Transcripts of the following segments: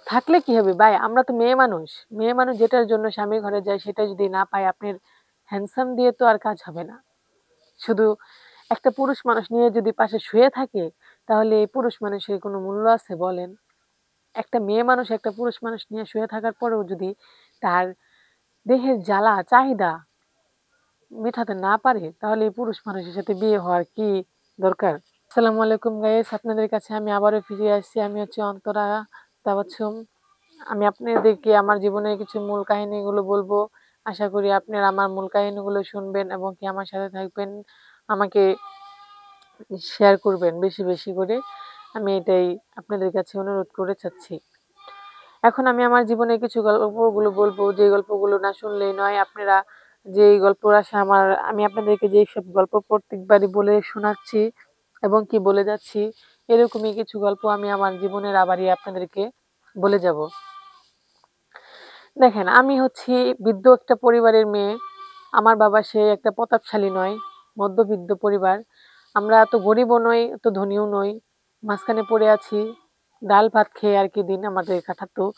থাকলে কি হবে ভাই? আমরা তো মেয়ে মানুষ। মেয়ে মানুষ যেটার জন্য স্বামীর ঘরে যায় সেটা যদি না পায়, আপনার হ্যান্ডসাম দিয়ে তো আর কাজ হবে না। শুধু একটা পুরুষ মানুষ নিয়ে যদি পাশে শুয়ে থাকে, তাহলে এই পুরুষ মানুষের কোনো মূল্য আছে বলেন? একটা মেয়ে মানুষ একটা পুরুষ মানুষ নিয়ে শুয়ে থাকার পরেও যদি তার দেহের জ্বালা চাহিদা মেটাতে না পারে, তাহলে এই পুরুষ মানুষের সাথে বিয়ে হওয়ার কি দরকার? আসসালামু আলাইকুম গাইস, আপনাদের কাছে আমি আবারও ফিরে আসছি। আমি হচ্ছে অন্তরা তাবাচ্ছুম। আমি আপনাদেরকে আমার জীবনের কিছু মূল কাহিনীগুলো বলবো। আশা করি আপনারা আমার মূল কাহিনীগুলো শুনবেন এবং কি আমার সাথে থাকবেন। আমাকে শেয়ার করবেন বেশি, বেশি করে। আমি এটাই আপনাদের কাছে অনুরোধ করে চাচ্ছি। এখন আমি আমার জীবনের কিছু গল্পগুলো বলবো, যে গল্পগুলো না শুনলেই নয়। আপনারা যেই গল্পের আশা আমি আপনাদেরকে যেসব গল্প প্রত্যেকবারই বলে শোনাচ্ছি এবং কি বলে যাচ্ছি, এরকমই কিছু গল্প আমি আমার জীবনের আবারই আপনাদেরকে বলে যাব। দেখেন, আমি হচ্ছি বৃদ্ধ একটা পরিবারের মেয়ে। আমার বাবা সে একটা প্রতাপশালী নয়, মধ্যবিত্ত পরিবার। আমরা এত গরিবও নই, এত ধনীও নই, মাঝখানে পড়ে আছি। ডাল ভাত খেয়ে আর কি দিন আমাদের কাটাতো,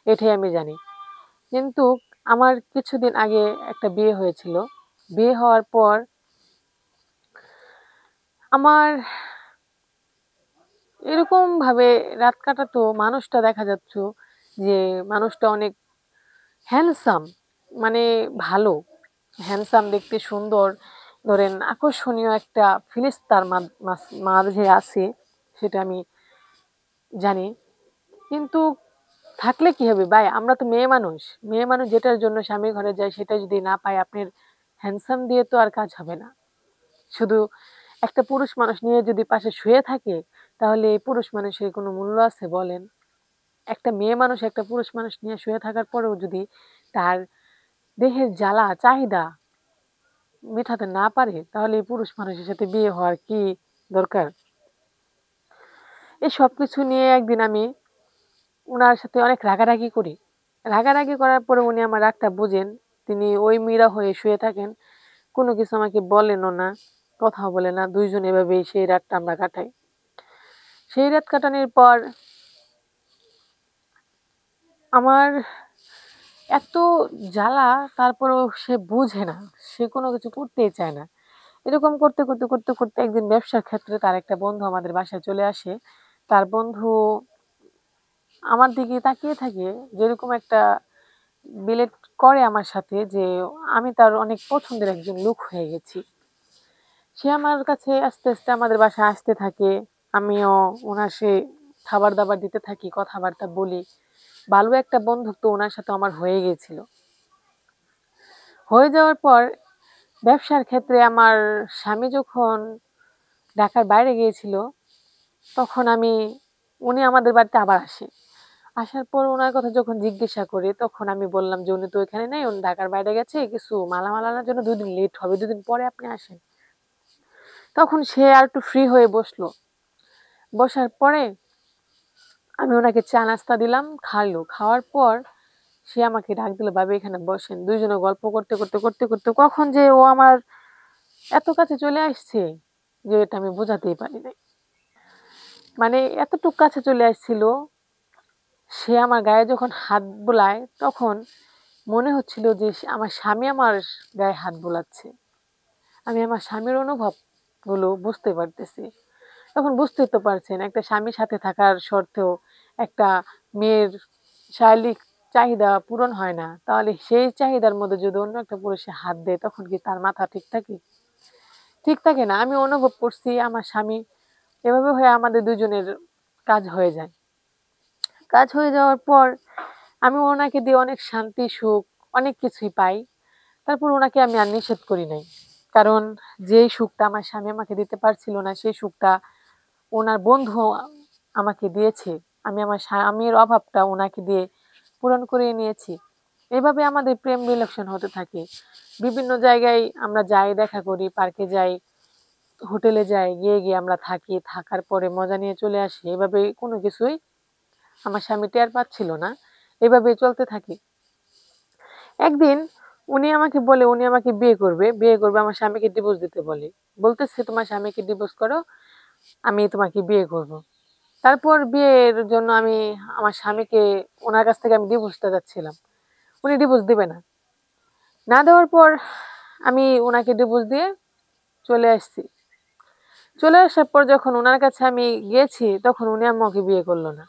এটাই আমি জানি। কিন্তু আমার কিছুদিন আগে একটা বিয়ে হয়েছিল। বিয়ে হওয়ার পর আমার এরকম ভাবে রাত কাটাতো, মানুষটা দেখা যাচ্ছ যে মানুষটা অনেক হ্যান্ডসাম, মানে ভালো, হ্যান্ডসাম, দেখতে সুন্দর, ধরেন আকর্ষণীয় একটা ফিলিংস তার মাঝে আছে, সেটা আমি জানি। কিন্তু থাকলে কি হবে ভাই? আমরা তো মেয়ে মানুষ। মেয়ে মানুষ যেটার জন্য স্বামীর ঘরে যায় সেটা যদি না পায়, আপনার হ্যান্ডসাম দিয়ে তো আর কাজ হবে না। শুধু একটা পুরুষ মানুষ নিয়ে যদি পাশে শুয়ে থাকে, তাহলে এই পুরুষ মানুষের কোনো মূল্য আছে বলেন? একটা মেয়ে মানুষ একটা পুরুষ মানুষ নিয়ে শুয়ে থাকার পরেও যদি তার দেহের জ্বালা চাহিদা মেটাতে না পারে, তাহলে এই পুরুষ মানুষের সাথে বিয়ে হওয়ার কি দরকার? এই সবকিছু নিয়ে একদিন আমি উনার সাথে অনেক রাগারাগি করি। রাগারাগি করার পরে উনি আমার রাগটা বুঝেন। তিনি ওই মীরা হয়ে শুয়ে থাকেন। কোনো কিছু আমাকে বলেনও না, কথাও বলে না। ২ জন এভাবেই সেই রাতটা আমরা কাটাই। সেই রাত কাটানোর পর আমার এত জ্বালা, তারপরেও সে বুঝে না। সে কোনো কিছু করতেই চায় না। এরকম করতে একদিন ব্যবসার ক্ষেত্রে তার একটা বন্ধু আমাদের বাসায় চলে আসে। তার বন্ধু আমার দিকে তাকিয়ে থাকে, যেরকম একটা বিলেট করে আমার সাথে, যে আমি তার অনেক পছন্দের একজন লোক হয়ে গেছি। সে আমার কাছে আস্তে, আস্তে আমাদের বাসায় আসতে থাকে। আমিও উনার সে খাবার-দাবার দিতে থাকি, কথাবার্তা বলি। ভালো একটা বন্ধুত্ব উনার সাথে আমার হয়ে গিয়েছিল। হয়ে যাওয়ার পর ব্যবসার ক্ষেত্রে আমার স্বামী যখন ঢাকার বাইরে গিয়েছিল, তখন উনি আমাদের বাড়িতে আবার আসে। আসার পর উনার কথা যখন জিজ্ঞাসা করি, তখন আমি বললাম যে, "উনি তো এখানে নেই, উনি ঢাকার বাইরে গেছে। কিছু মালামাল আনার জন্য ২ দিন লেট হবে। ২ দিন পরে আপনি আসেন।" তখন সে আরেকটু ফ্রি হয়ে বসলো। বসার পরে আমি উনাকে চা নাস্তা দিলাম, খাইলো। খাওয়ার পর সে আমাকে ডাক দিল, "ভাবি এখানে বসেন।" ২ জনে গল্প করতে কখন যে ও আমার এত কাছে চলে আসছে, যে এটা আমি বোঝাতেই পারি নাই। মানে এতটুক কাছে চলে আসছিল, সে আমার গায়ে যখন হাত বুলায়, তখন মনে হচ্ছিল যে আমার স্বামী আমার গায়ে হাত বুলাচ্ছে। আমি আমার স্বামীর অনুভবগুলো বুঝতে পারতেছি। তখন বুঝতেই তো পারছেন, একটা স্বামীর সাথে থাকার শর্তেও একটা মেয়ের শারীরিক চাহিদা পূরণ হয় না। তাহলে সেই চাহিদার মধ্যে যদি অন্য একটা পুরুষে হাত দেয়, তখন কি তার মাথা ঠিক থাকে? ঠিক থাকে না। আমি অনুভব করছি আমার স্বামী এভাবে হয়ে আমাদের ২ জনের কাজ হয়ে যায়। কাজ হয়ে যাওয়ার পর আমি ওনাকে দিয়ে অনেক শান্তি, সুখ অনেক কিছুই পাই। তারপর ওনাকে আমি আর নিষেধ করি নাই। কারণ যেই সুখটা আমার স্বামী আমাকে দিতে পারছিল না, সেই সুখটা ওনার বন্ধু আমাকে দিয়েছে। আমি আমার স্বামীর অভাবটা ওনাকে দিয়ে পূরণ করিয়ে নিয়েছি। এভাবে আমাদের প্রেম রিলেশন হতে থাকে। বিভিন্ন জায়গায় আমরা যাই, দেখা করি, পার্কে যাই, হোটেলে যাই, গিয়ে আমরা থাকি। থাকার পরে মজা নিয়ে চলে আসি। এভাবে কোনো কিছুই আমার স্বামী টের পাচ্ছিল না। এভাবেই চলতে থাকে। একদিন উনি আমাকে বিয়ে করবে। বিয়ে করবে, আমার স্বামীকে ডিভোর্স দিতে বলে। বলতেছে, "তোমার স্বামীকে ডিভোর্স করো, আমি তোমাকে বিয়ে করব।" তারপর বিয়ের জন্য আমি আমার স্বামীকে ওনার কাছ থেকে আমি ডিভোর্সটা চাচ্ছিলাম। উনি ডিভোর্স দিবে না। না দেওয়ার পর আমি উনাকে ডিভোর্স দিয়ে চলে আসছি। চলে আসার পর যখন উনার কাছে আমি গিয়েছি তখন উনি আমাকে বিয়ে করলো না।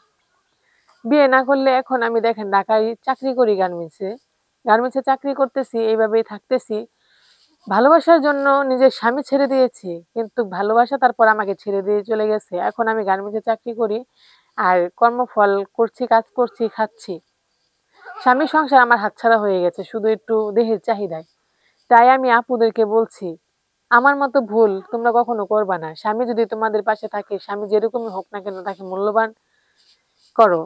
বিয়ে না করলে এখন আমি দেখেন ঢাকায় চাকরি করি গার্মেন্টসে। গার্মেন্টসে চাকরি করতেছি, এইভাবেই থাকতেছি। ভালোবাসার জন্য নিজের স্বামী ছেড়ে দিয়েছি। কিন্তু ভালোবাসা তারপর আমাকে ছেড়ে দিয়ে চলে গেছে। এখন আমি গার্মেন্টসে চাকরি করি। আর কর্মফল করছি, কাজ করছি, খাচ্ছি। স্বামীর সংসার আমার হাতছাড়া হয়ে গেছে শুধু একটু দেহের চাহিদায়। তাই আমি আপুদেরকে বলছি, আমার মতো ভুল তোমরা কখনো করবা না। স্বামী যদি তোমাদের পাশে থাকে, স্বামী যেরকমই হোক না কেন তাকে মূল্যবান করো।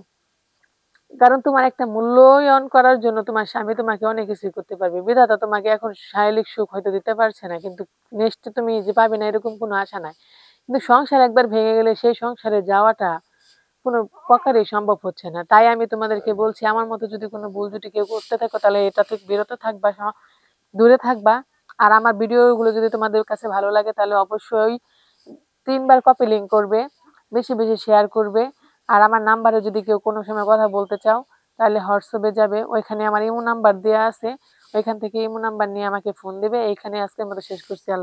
কারণ তোমার একটা মূল্যায়ন করার জন্য তোমার স্বামী তোমাকে অনেক কিছুই করতে পারবে। বিধাতা তোমাকে এখন শারীরিক সুখ হয়তো দিতে পারছে না, কিন্তু নেক্সটে তুমি যে পাবে না এরকম কোনো আশা নাই। কিন্তু সংসার একবার ভেঙে গেলে সেই সংসারে যাওয়াটা কোনো প্রকারেই সম্ভব হচ্ছে না। তাই আমি তোমাদেরকে বলছি, আমার মতো যদি কোনো ভুল যদি কেউ করতে থাকো তাহলে এটা থেকে বিরত থাকবা, দূরে থাকবা। আর আমার ভিডিওগুলো যদি তোমাদের কাছে ভালো লাগে তাহলে অবশ্যই ৩ বার কপি লিংক করবে, বেশি বেশি শেয়ার করবে। আর আমার নাম্বারে যদি কেউ কোনো সময় কথা বলতে চাও তাহলে হোয়াটসঅ্যাপে যাবে, ওইখানে আমার ইমো নাম্বার দেওয়া আছে, ওইখান থেকে ইমো নাম্বার নিয়ে আমাকে ফোন দিবে। এইখানে আজকের মতো শেষ করছি। আল্লাহ।